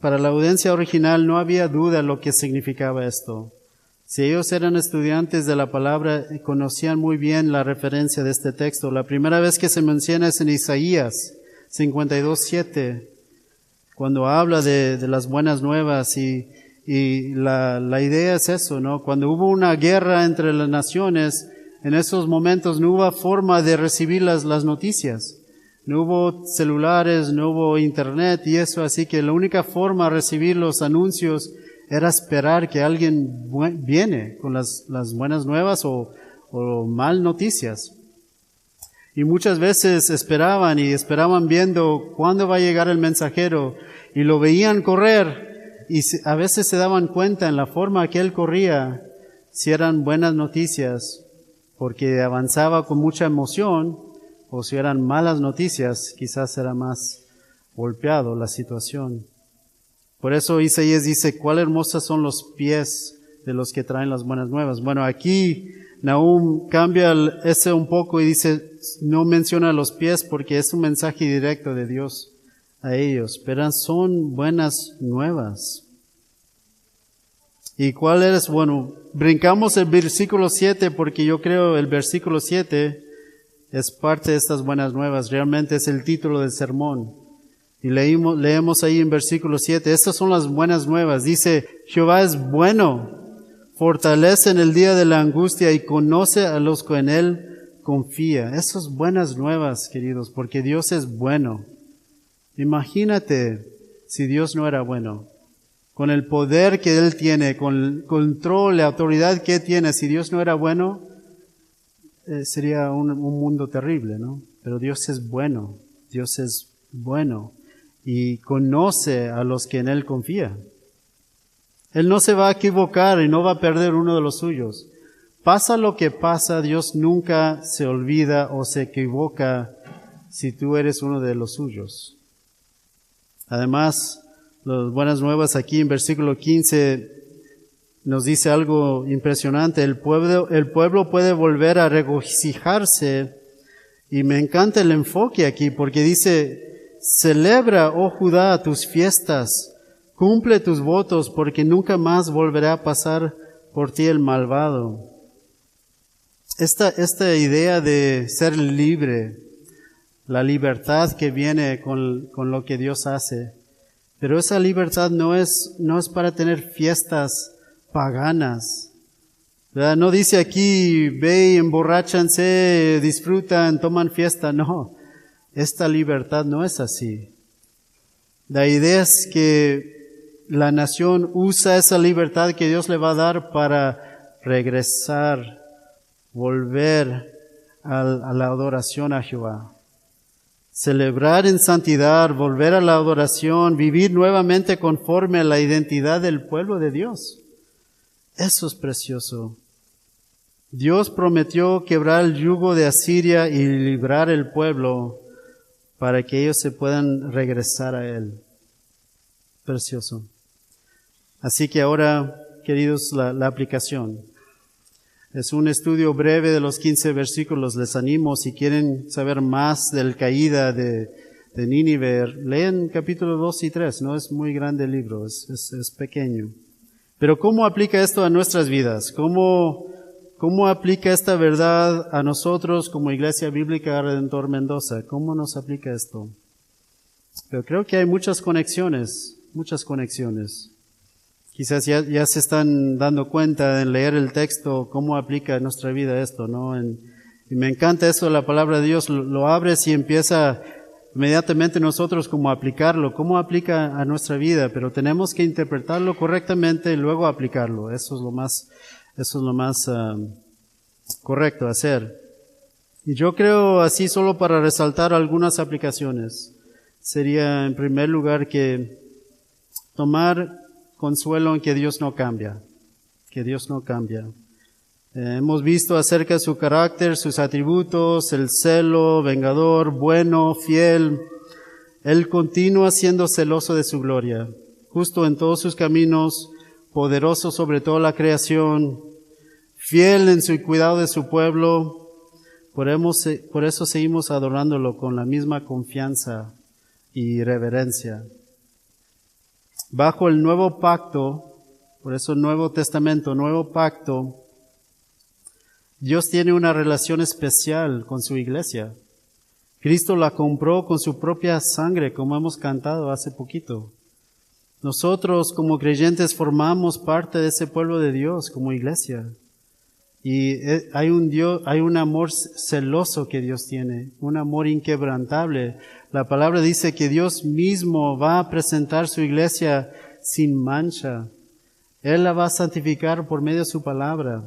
para la audiencia original, no había duda lo que significaba esto. Si ellos eran estudiantes de la palabra, conocían muy bien la referencia de este texto. La primera vez que se menciona es en Isaías 52:7, cuando habla de las buenas nuevas, y la idea es eso, ¿no? Cuando hubo una guerra entre las naciones, en esos momentos no hubo forma de recibir las noticias. No hubo celulares, no hubo internet y eso, así que la única forma de recibir los anuncios era esperar que alguien viene con las buenas nuevas o mal noticias. Y muchas veces esperaban viendo cuándo va a llegar el mensajero, y lo veían correr, y a veces se daban cuenta en la forma que él corría si eran buenas noticias, porque avanzaba con mucha emoción, o si eran malas noticias, quizás era más golpeado la situación. Por eso Isaías dice: cuál hermosos son los pies de los que traen las buenas nuevas. Bueno, aquí Nahum cambia ese un poco y dice, no menciona los pies porque es un mensaje directo de Dios a ellos, pero son buenas nuevas. ¿Y cuál es? Bueno, brincamos el versículo 7 porque yo creo el versículo 7 es parte de estas buenas nuevas. Realmente es el título del sermón. Y leemos ahí en versículo 7, estas son las buenas nuevas. Dice: Jehová es bueno, fortalece en el día de la angustia y conoce a los que en Él confía. Esas buenas nuevas, queridos, porque Dios es bueno. Imagínate si Dios no era bueno. Con el poder que Él tiene, con el control, la autoridad que tiene, si Dios no era bueno, sería un mundo terrible, ¿no? Pero Dios es bueno, Dios es bueno y conoce a los que en Él confían. Él no se va a equivocar y no va a perder uno de los suyos. Pasa lo que pasa, Dios nunca se olvida o se equivoca si tú eres uno de los suyos. Además, las buenas nuevas aquí en versículo 15 nos dice algo impresionante. El pueblo puede volver a regocijarse, y me encanta el enfoque aquí porque dice: celebra, oh Judá, tus fiestas, cumple tus votos, porque nunca más volverá a pasar por ti el malvado. Esta idea de ser libre, la libertad que viene con lo que Dios hace, pero esa libertad no es para tener fiestas paganas, ¿verdad? No dice aquí, ve y emborráchanse, disfrutan, toman fiesta. No, esta libertad no es así. La idea es que la nación usa esa libertad que Dios le va a dar para regresar, volver a la adoración a Jehová. Celebrar en santidad, volver a la adoración, vivir nuevamente conforme a la identidad del pueblo de Dios. Eso es precioso. Dios prometió quebrar el yugo de Asiria y librar el pueblo para que ellos se puedan regresar a Él. Precioso. Así que ahora, queridos, la aplicación. Es un estudio breve de los 15 versículos. Les animo, si quieren saber más de la caída de Nínive, lean capítulo 2 y 3. No es muy grande el libro, es pequeño. Pero ¿cómo aplica esto a nuestras vidas? ¿Cómo aplica esta verdad a nosotros como Iglesia Bíblica Redentor Mendoza? ¿Cómo nos aplica esto? Pero creo que hay muchas conexiones. Quizás ya se están dando cuenta en leer el texto cómo aplica en nuestra vida esto, ¿no? Y me encanta eso, la palabra de Dios, lo abres y empieza inmediatamente nosotros como aplicarlo, cómo aplica a nuestra vida, pero tenemos que interpretarlo correctamente y luego aplicarlo. Eso es lo más correcto hacer. Y yo creo así, solo para resaltar algunas aplicaciones, sería en primer lugar que tomar consuelo en que Dios no cambia, que Dios no cambia. Hemos visto acerca de su carácter, sus atributos, el celo, vengador, bueno, fiel. Él continúa siendo celoso de su gloria, justo en todos sus caminos, poderoso sobre toda la creación, fiel en su cuidado de su pueblo. Por eso seguimos adorándolo con la misma confianza y reverencia. Bajo el nuevo pacto, por eso Nuevo Testamento, nuevo pacto, Dios tiene una relación especial con su iglesia. Cristo la compró con su propia sangre, como hemos cantado hace poquito. Nosotros como creyentes formamos parte de ese pueblo de Dios como iglesia. Y hay un amor celoso que Dios tiene, un amor inquebrantable. La palabra dice que Dios mismo va a presentar su iglesia sin mancha. Él la va a santificar por medio de su palabra.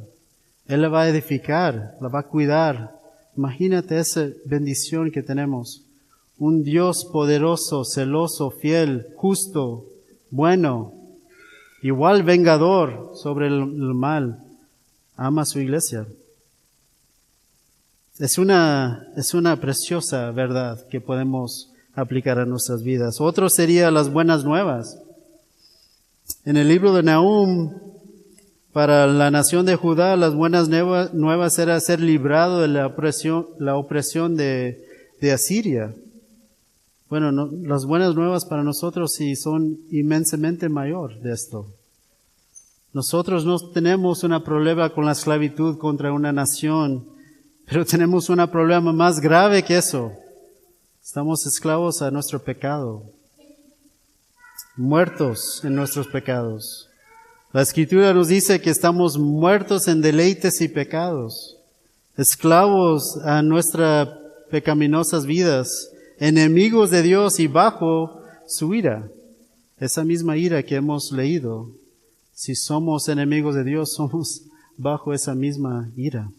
Él la va a edificar, la va a cuidar. Imagínate esa bendición que tenemos. Un Dios poderoso, celoso, fiel, justo, bueno, igual vengador sobre el mal. Ama a su iglesia. Es una preciosa verdad que podemos aplicar a nuestras vidas. Otro sería las buenas nuevas. En el libro de Nahum, para la nación de Judá, las buenas nuevas era ser librado de la opresión de Asiria. Bueno, las buenas nuevas para nosotros sí son inmensamente mayor de esto. Nosotros no tenemos un problema con la esclavitud contra una nación, pero tenemos un problema más grave que eso. Estamos esclavos a nuestro pecado, muertos en nuestros pecados. La Escritura nos dice que estamos muertos en deleites y pecados, esclavos a nuestras pecaminosas vidas, enemigos de Dios y bajo su ira. Esa misma ira que hemos leído. Si somos enemigos de Dios, somos bajo esa misma ira.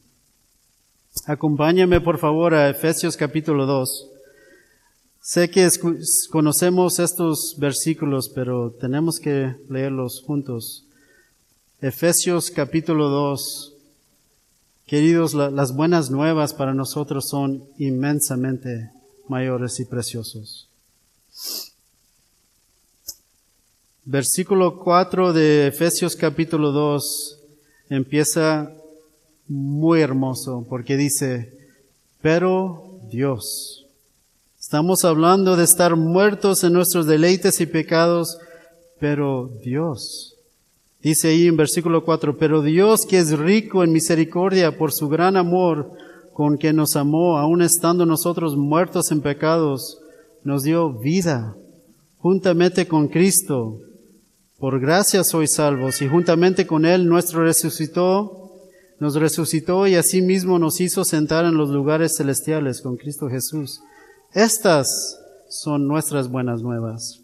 Acompáñame por favor a Efesios capítulo 2. Sé que conocemos estos versículos, pero tenemos que leerlos juntos. Efesios capítulo 2. Queridos, las buenas nuevas para nosotros son inmensamente mayores y preciosos. Versículo 4 de Efesios capítulo 2 empieza muy hermoso porque dice, pero Dios. Estamos hablando de estar muertos en nuestros deleites y pecados, pero Dios. Dice ahí en versículo 4, pero Dios que es rico en misericordia por su gran amor con que nos amó, aun estando nosotros muertos en pecados, nos dio vida juntamente con Cristo. Por gracia sois salvos, y juntamente con Él nos resucitó y asimismo nos hizo sentar en los lugares celestiales con Cristo Jesús. Estas son nuestras buenas nuevas.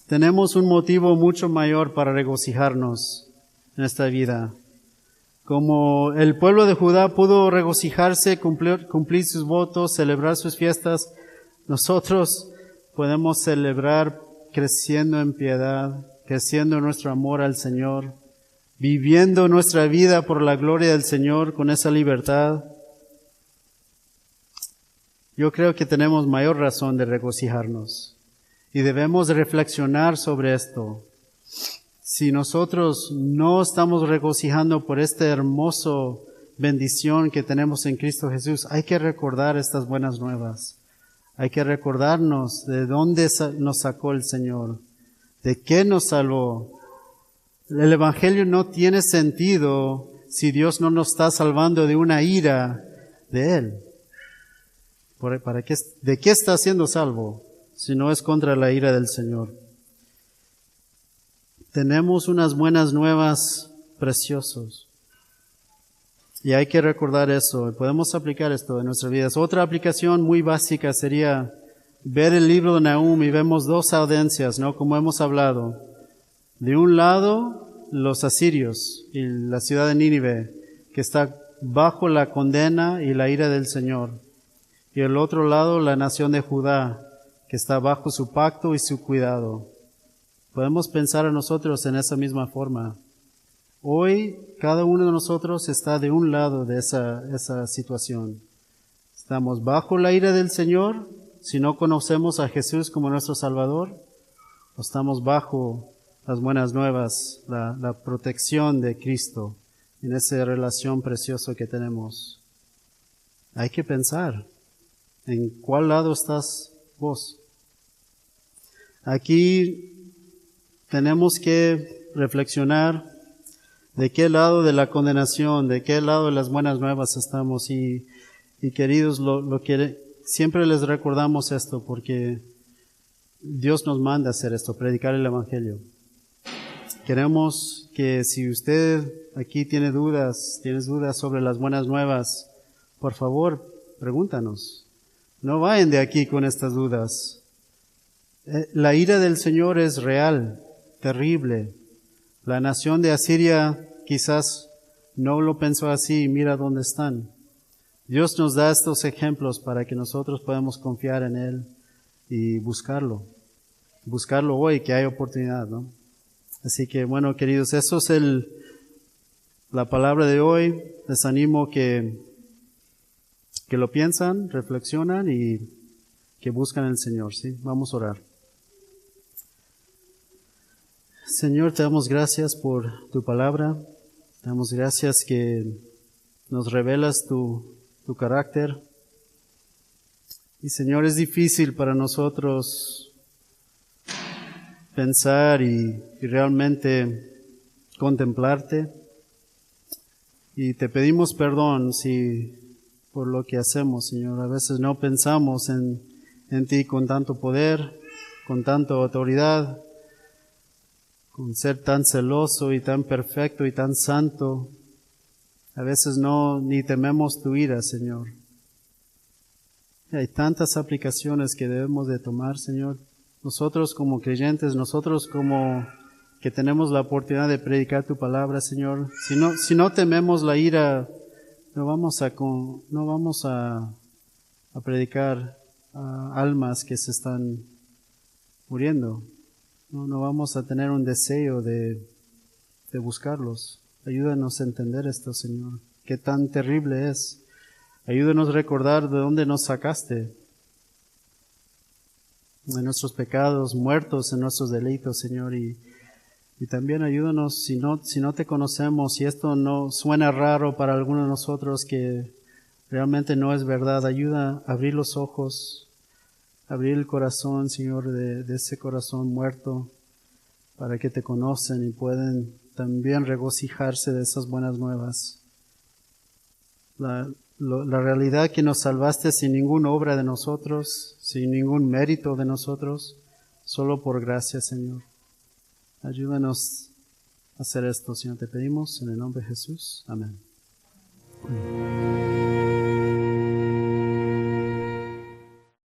Tenemos un motivo mucho mayor para regocijarnos en esta vida. Como el pueblo de Judá pudo regocijarse, cumplir sus votos, celebrar sus fiestas, nosotros podemos celebrar creciendo en piedad, creciendo en nuestro amor al Señor, viviendo nuestra vida por la gloria del Señor con esa libertad. Yo creo que tenemos mayor razón de regocijarnos y debemos reflexionar sobre esto. Si nosotros no estamos regocijando por esta hermosa bendición que tenemos en Cristo Jesús, hay que recordar estas buenas nuevas. Hay que recordarnos de dónde nos sacó el Señor, de qué nos salvó. El Evangelio no tiene sentido si Dios no nos está salvando de una ira de Él. ¿De qué está siendo salvo si no es contra la ira del Señor? tenemos unas buenas nuevas preciosas. Y hay que recordar eso. Podemos aplicar esto en nuestras vidas. Otra aplicación muy básica sería ver el libro de Nahum y vemos dos audiencias, ¿no? Como hemos hablado. De un lado, los asirios y la ciudad de Nínive, que está bajo la condena y la ira del Señor. Y el otro lado, la nación de Judá, que está bajo su pacto y su cuidado. Podemos pensar a nosotros en esa misma forma. Hoy, cada uno de nosotros está de un lado de esa situación. Estamos bajo la ira del Señor, si no conocemos a Jesús como nuestro Salvador, o estamos bajo las buenas nuevas, la protección de Cristo, en esa relación preciosa que tenemos. Hay que pensar en cuál lado estás vos. Aquí tenemos que reflexionar de qué lado de la condenación, de qué lado de las buenas nuevas estamos. Y queridos, siempre les recordamos esto porque Dios nos manda a hacer esto, predicar el Evangelio. Queremos que si usted aquí tienes dudas sobre las buenas nuevas, por favor, pregúntanos. No vayan de aquí con estas dudas. La ira del Señor es real, terrible. La nación de Asiria quizás no lo pensó así, mira dónde están. Dios nos da estos ejemplos para que nosotros podamos confiar en Él y buscarlo hoy, que hay oportunidad, ¿no? Así que, bueno, queridos, eso es la palabra de hoy. Les animo que lo piensan, reflexionan y que buscan al Señor, ¿sí? Vamos a orar. Señor, te damos gracias por tu palabra. Te damos gracias que nos revelas tu carácter. Y Señor, es difícil para nosotros pensar y realmente contemplarte. Y te pedimos perdón por lo que hacemos, Señor. A veces no pensamos en ti con tanto poder, con tanta autoridad, con ser tan celoso y tan perfecto y tan santo. A veces ni tememos tu ira, Señor. Y hay tantas aplicaciones que debemos de tomar, Señor. Nosotros como creyentes, nosotros como que tenemos la oportunidad de predicar tu palabra, Señor. Si no tememos la ira, no vamos a predicar a almas que se están muriendo. No vamos a tener un deseo de buscarlos. Ayúdanos a entender esto, Señor. Qué tan terrible es. Ayúdanos a recordar de dónde nos sacaste. De nuestros pecados, muertos en nuestros delitos, Señor. Y también ayúdanos, si no te conocemos, si esto no suena raro para alguno de nosotros, que realmente no es verdad, ayuda a abrir los ojos, abrir el corazón, Señor, de ese corazón muerto, para que te conocen y pueden también regocijarse de esas buenas nuevas. La realidad que nos salvaste sin ninguna obra de nosotros, sin ningún mérito de nosotros, solo por gracia, Señor. Ayúdanos a hacer esto, Señor, te pedimos en el nombre de Jesús. Amén.